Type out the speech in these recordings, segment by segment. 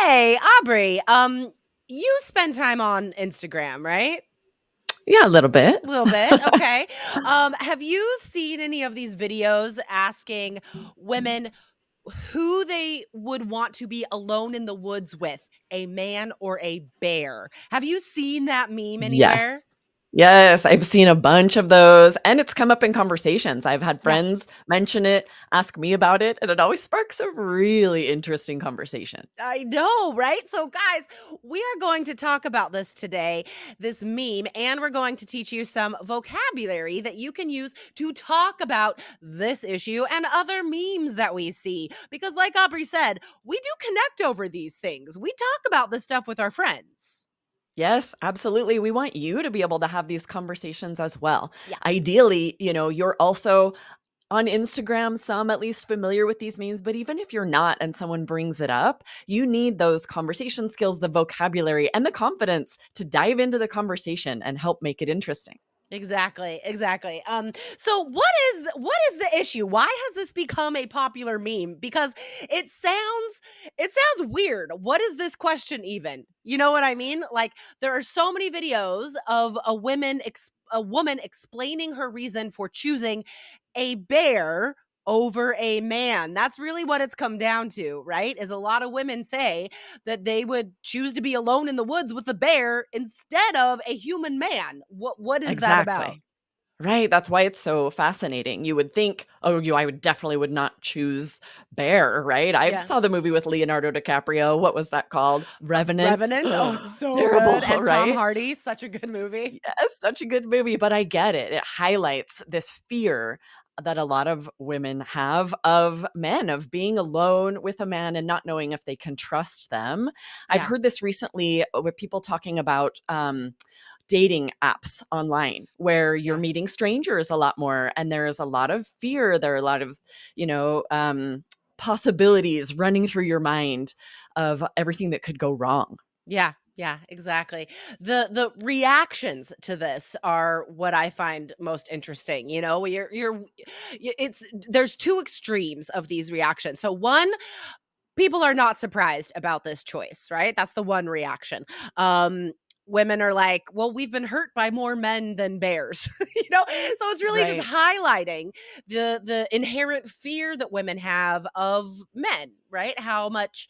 Hey, Aubrey, you spend time on Instagram, right? Yeah, a little bit. A little bit, okay. Have you seen any of these videos asking women who they would want to be alone in the woods with, a man or a bear? Have you seen that meme anywhere? Yes. Yes, I've seen a bunch of those, and it's come up in conversations. I've had Yeah. friends mention it, ask me about it, and it always sparks a really interesting conversation. I know, right? So, guys, we are going to talk about this today, this meme, and we're going to teach you some vocabulary that you can use to talk about this issue and other memes that we see. Because, like Aubrey said, we do connect over these things. We talk about this stuff with our friends. Yes, absolutely. We want you to be able to have these conversations as well. Yeah. Ideally, you're also on Instagram, some at least familiar with these memes, but even if you're not and someone brings it up, you need those conversation skills, the vocabulary, and the confidence to dive into the conversation and help make it interesting. Exactly, exactly. So what is the issue? Why has this become a popular meme? Because it sounds it sounds weird. What is this question even? You know what I mean? Like there are so many videos of a woman explaining her reason for choosing a bear over a man. That's really what it's come down to, right? Is a lot of women say that they would choose to be alone in the woods with a bear instead of a human man. What is that about? Exactly. Right, that's why it's so fascinating. You would think, "Oh, I would definitely would not choose bear," right? I Yeah. saw the movie with Leonardo DiCaprio. What was that called? Revenant? Revenant. Oh, it's so Terrible, good. And Tom right? Hardy, such a good movie. Yes, such a good movie, but I get it. It highlights this fear that a lot of women have of men, of being alone with a man and not knowing if they can trust them. I've Yeah. heard this recently with people talking about dating apps online where you're Yeah. meeting strangers a lot more, and there is a lot of fear. There are a lot of, you know, um, possibilities running through your mind of everything that could go wrong. Yeah. Yeah, exactly. The reactions to this are what I find most interesting. You know, it's there's two extremes of these reactions. So one, people are not surprised about this choice, right? That's the one reaction. Um, Women are like, well, we've been hurt by more men than bears, So it's really just Right. highlighting the inherent fear that women have of men, right? How much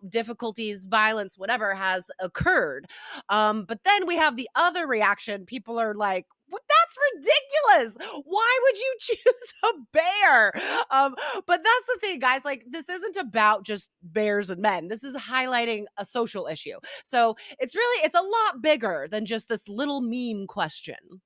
difficulties, violence, whatever has occurred. But then we have the other reaction. People are like, what? That's ridiculous. Why would you choose a bear? But that's the thing, guys. Like, this isn't about just bears and men. This is highlighting a social issue. So it's a lot bigger than just this little meme question.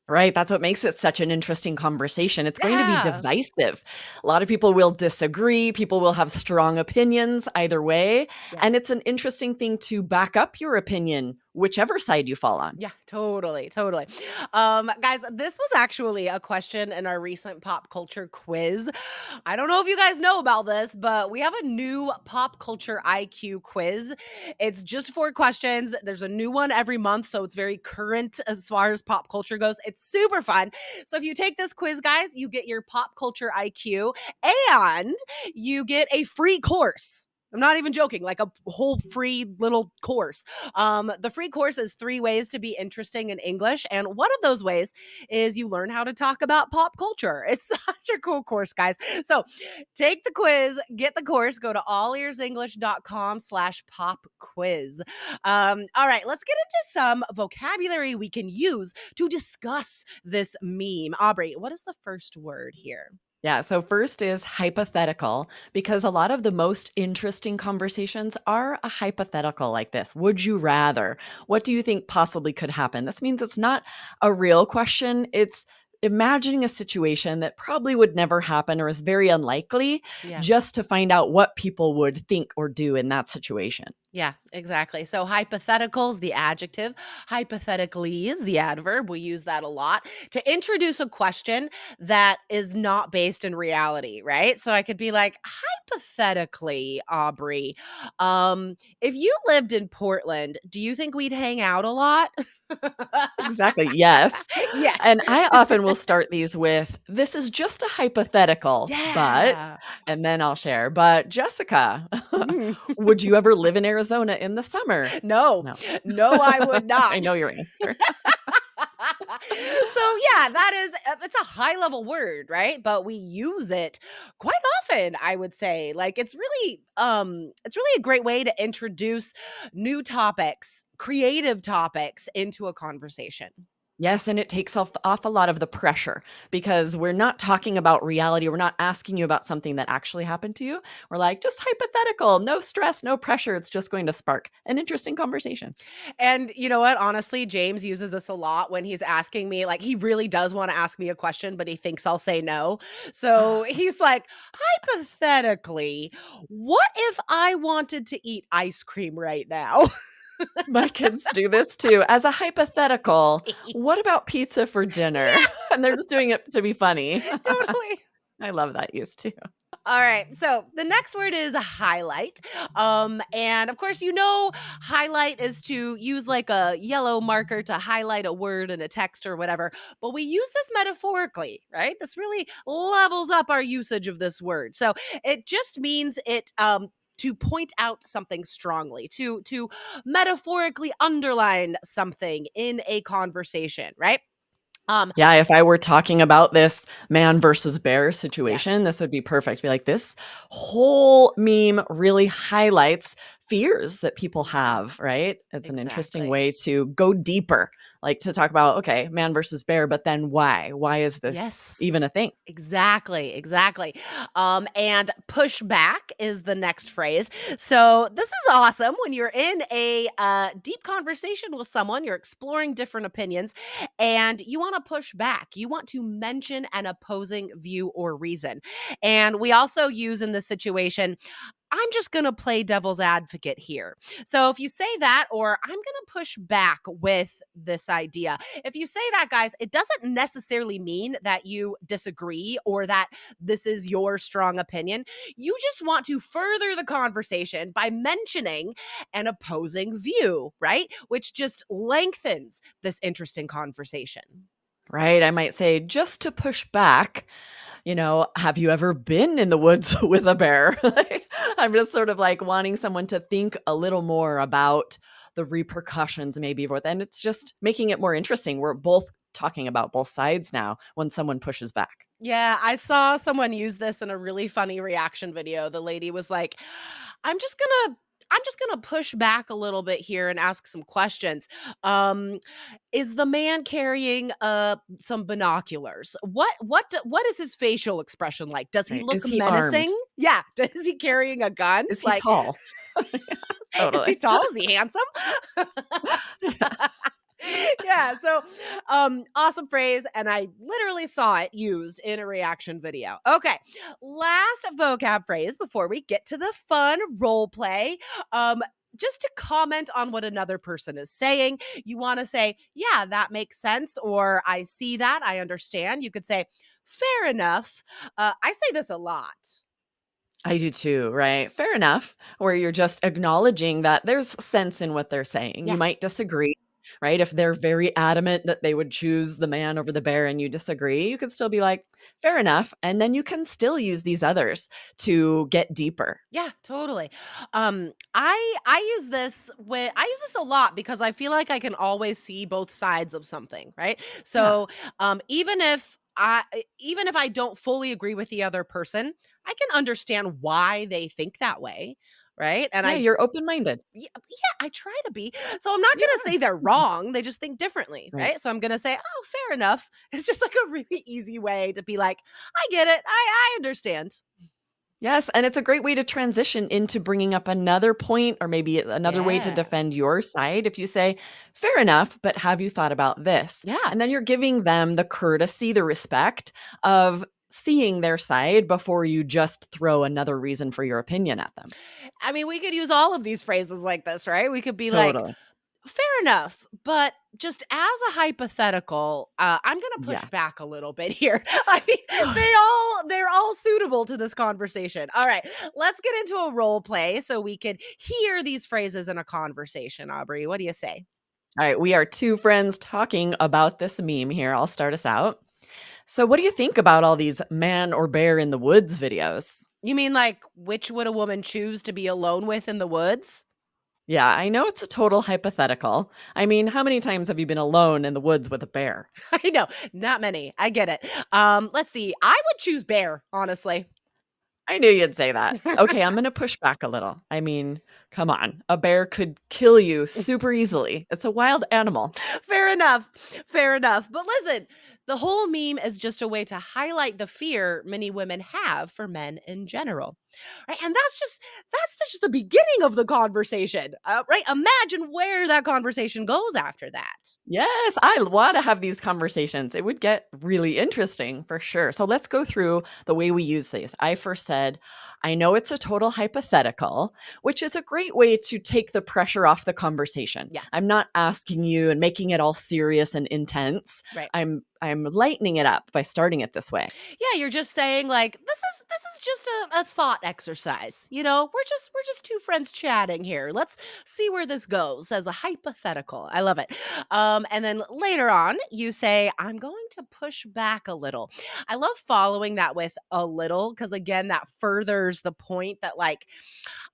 Right, that's what makes it such an interesting conversation. It's going to be Yeah. divisive. A lot of people will disagree, people will have strong opinions either way, Yeah. and it's an interesting thing to back up your opinion, whichever side you fall on. Yeah, totally, totally. Guys, this was actually a question in our recent pop culture quiz. I don't know if you guys know about this, but we have a new pop culture IQ quiz. It's just 4 questions. There's a new one every month, so it's very current as far as pop culture goes. It's super fun. So if you take this quiz, guys, you get your pop culture IQ and you get a free course. I'm not even joking, like a whole free little course. The free course is 3 ways to be interesting in English. And one of those ways is you learn how to talk about pop culture. It's such a cool course, guys. So take the quiz, get the course, go to allearsenglish.com/pop quiz. All right, let's get into some vocabulary we can use to discuss this meme. Aubrey, what is the first word here? Yeah, so first is hypothetical, because a lot of the most interesting conversations are a hypothetical like this. Would you rather? What do you think possibly could happen? This means it's not a real question. It's imagining a situation that probably would never happen or is very unlikely Yeah. just to find out what people would think or do in that situation. Yeah, exactly. So hypothetical is the adjective, hypothetically is the adverb. We use that a lot to introduce a question that is not based in reality, right? So I could be like, hypothetically, Aubrey, if you lived in Portland, do you think we'd hang out a lot? Exactly, yes. Yes. And I often will start these with, "This is just a hypothetical, but," Yeah. and then I'll share, "But Jessica, Mm. would you ever live in Arizona in the summer?" No, No. no, I would I not. know your answer. So yeah, that is it's a high level word, right? But we use it quite often, I would say. Like it's really a great way to introduce new topics, creative topics into a conversation. Yes, and it takes off a lot of the pressure because we're not talking about reality. We're not asking you about something that actually happened to you. We're like, just hypothetical, no stress, no pressure. It's just going to spark an interesting conversation. And you know what? Honestly, James uses this a lot when he's asking me, like, he really does want to ask me a question, but he thinks I'll say no. So he's like, hypothetically, what if I wanted to eat ice cream right now? My kids do this too. As a hypothetical, what about pizza for dinner? Yeah, And they're just doing it to be funny. totally. I love that use too. All right. So the next word is a highlight. And of course, highlight is to use like a yellow marker to highlight a word in a text or whatever. But we use this metaphorically, right? This really levels up our usage of this word. So it just means to point out something strongly, to metaphorically underline something in a conversation, right? Um, Yeah, if I were talking about this man versus bear yeah, situation, this would be perfect. Be like, this whole meme really highlights fears that people yeah, have, right? It's an interesting exactly. way to go deeper, like to talk about, okay, man versus bear, but then why? Why is this Yes. even a thing? Exactly, exactly. And push back is the next phrase. So this is awesome when you're in a deep conversation with someone, you're exploring different opinions, and you want to push back. You want to mention an opposing view or reason. And we also use in this situation, I'm just going to play devil's advocate here. So if you say that, or I'm going to push back with this idea, if you say that, guys, it doesn't necessarily mean that you disagree or that this is your strong opinion. You just want to further the conversation by mentioning an opposing view, right? Which just lengthens this interesting conversation. Right? I might say, just to push back, have you ever been in the woods with a bear? Like, I'm just sort of like wanting someone to think a little more about the repercussions, maybe, and it's just making it more interesting. We're both talking about both sides now when someone pushes back. Yeah, I saw someone use this in a really funny reaction video. The lady was like, "I'm just going to I'm just going to push back a little bit here and ask some questions. Um is the man carrying some binoculars? What is his facial expression like? Does he Right? look Is he armed? menacing? Yeah, is he carrying a gun? Is he Like tall? is he Totally. tall? Is he handsome? Yeah, so awesome phrase, and I literally saw it used in a reaction video. Okay, last vocab phrase before we get to the fun role play. Um just to comment on what another person is saying, you want to say, yeah, that makes sense, or I see that, I understand. You could say, fair enough. I say this a lot. I do too, right? Fair enough. Where you're just acknowledging that there's sense in what they're saying. You Yeah. might disagree, right? If they're very adamant that they would choose the man over the bear and you disagree, you could still be like, fair enough. And then you can still use these others to get deeper. Yeah, totally. I use this a lot because I feel like I can always see both sides of something, right? Yeah. So, even if I don't fully agree with the other person, I can understand why they think that way, right? And Yeah. You're open minded. I try to be. So I'm not You going to are. say they're wrong. They just think differently, Right. right? So I'm going to say, "Oh, fair enough." It's just like a really easy way to be like, "I get it. I understand." Yes, and it's a great way to transition into bringing up another point or maybe another way to Yeah. defend your side. If you say, fair enough, but have you thought about this? Yeah. And then you're giving them the courtesy, the respect of seeing their side before you just throw another reason for your opinion at them. I mean, we could use all of these phrases like this, right? We could be like, Totally. fair enough, but just as a hypothetical, I'm gonna push Yeah. back a little bit here. I mean, they're all suitable to this conversation. All right, let's get into a role play so we could hear these phrases in a conversation. Aubrey, what do you say? All right, we are two friends talking about this meme here. I'll start us out. So, what do you think about all these man or bear in the woods videos? You mean like which would a woman choose to be alone with in the woods? Yeah, I know it's a total hypothetical. I mean, how many times have you been alone in the woods with a bear? I know, not many. I get it. Let's see. I would choose bear, honestly. I knew you'd say that. Okay, I'm going to push back a little. I mean, come on. A bear could kill you super easily. It's a wild animal. Fair enough. Fair enough. But listen, the whole meme is just a way to highlight the fear many women have for men in general. Right? And that's just the beginning of the conversation. Right? Imagine where that conversation goes after that. Yes, I want to have these conversations. It would get really interesting for sure. So let's go through the way we use these. I first said, I know it's a total hypothetical, which is a great way to take the pressure off the conversation. Yeah. I'm not asking you and making it all serious and intense. Right. I'm lightening it up by starting it this way. Yeah, you're just saying like this is just a thought exercise. You know, we're just two friends chatting here. Let's see where this goes as a hypothetical. I love it. And then later on, you say, I'm going to push back a little. I love following that with a little because again, that furthers the point that like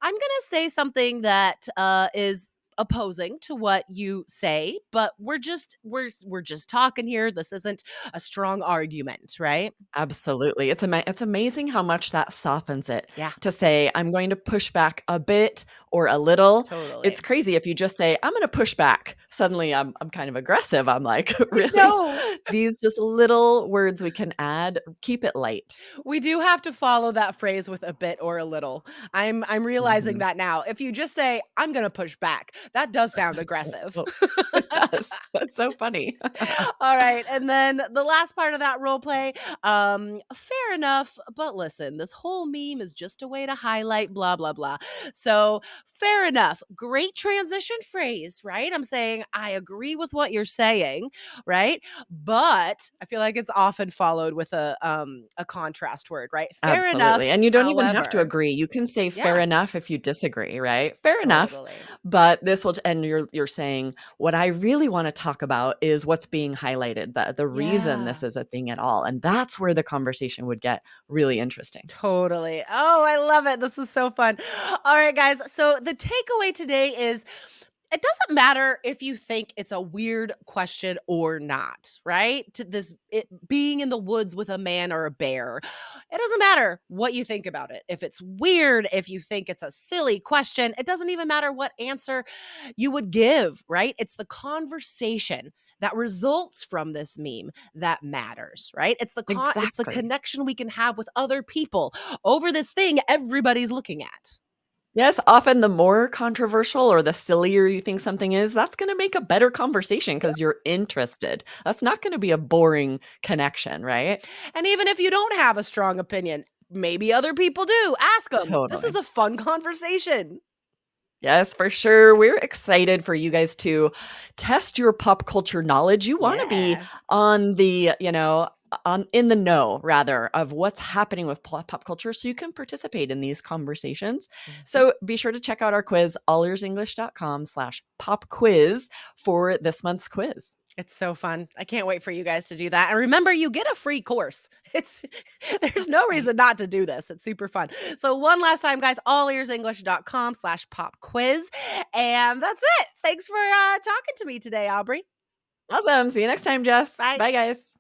I'm gonna say something that is opposing to what you say, but we're just talking here. This isn't a strong argument, right? Absolutely. It's amazing how much that softens it Yeah, to say, "I'm going to push back a bit or a little." It's totally. crazy if you just say, "I'm gonna push back." Suddenly, I'm kind of aggressive. I'm like, "Really?" No, These just little words we can add, keep it light. we do have to follow that phrase with a bit or a little. I'm realizing Mhm. that now. If you just say, I'm gonna push back, that does sound aggressive. Well, it does. That's so funny. All right. And then the last part of that role play, fair enough. But listen, this whole meme is just a way to highlight blah, blah, blah. So fair enough. Great transition phrase, right? I'm saying I agree with what you're saying, right? But I feel like it's often followed with a contrast word, right? Fair Absolutely, enough. and you don't even have to However, agree. You can say fair yeah, enough if you disagree, right? Fair enough, totally. but this will and you're saying, "What I really wanna talk about is what's being highlighted, the reason this Yeah. is a thing at all," and that's where the conversation would get really interesting. Totally. Oh, I love it. This is so fun. All right, guys. So the takeaway today is it doesn't matter if you think it's a weird question or not, right? To this it being in the woods with a man or a bear. It doesn't matter what you think about it. If it's weird, if you think it's a silly question, it doesn't even matter what answer you would give, right? It's the conversation that results from this meme that matters, right? It's the Exactly. connection we can have with other people over this thing everybody's looking at. Yes, often the more controversial or the sillier you think something is, that's gonna make a better conversation because 'cause you're interested. That's not gonna be a boring connection, right? And even if you don't have a strong opinion, maybe other people do. Ask them. This is Totally. a fun conversation. Yes, for sure. We're excited for you guys to test your pop culture knowledge. You want to be Yeah. on the, on in the know rather of what's happening with pop culture so you can participate in these conversations. Mhm. So be sure to check out our quiz, allearsenglish.com/pop quiz for this month's quiz. It's so fun. I can't wait for you guys to do that. And remember, you get a free course. It's there's That's no right. reason not to do this. It's super fun. So one last time, guys, allearsenglish.com/pop quiz. And that's it. Thanks for talking to me today, Aubrey. Awesome. See you next time, Jess. Bye. Bye, guys.